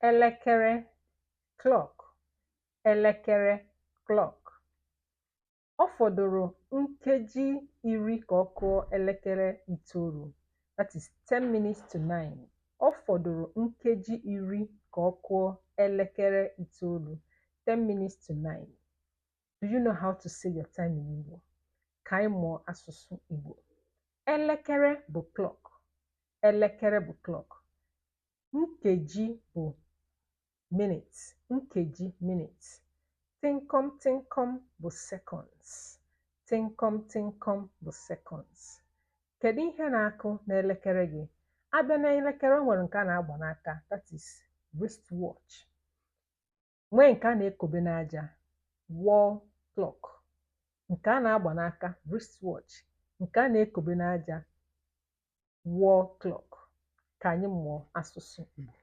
Elekere clock. Elekere clock. Ọ fọdụrụ nkeji iri ka ọ kụọ elekere itoolu. That is 10 minutes to 9. Ọ fọdụrụ nkeji iri ka ọ kụọ elekere itoolu. 10 minutes to 9. Do you know how to say your time in Igbo? Ka anyị mụọ asụsụ Igbo. Elekere bụ clock. Elekere bụ clock. Nkeji bụ minutes. Nkeji minutes. Tịnkọm tịnkọm bụ seconds. Tịnkọm tịnkọm bụ seconds. Kedu ihe na-akụ n'elekere gị? Abịa n'elekere, o nwere nke a na-agba n'aka, that is wristwatch. Nwee nke a na-ekobe n'aja, wall clock. Nke a na-agba n'aka, wristwatch. Nke a na-ekobe n'aja, wall clock. Ka anyị mụọ asụsụ Igbo.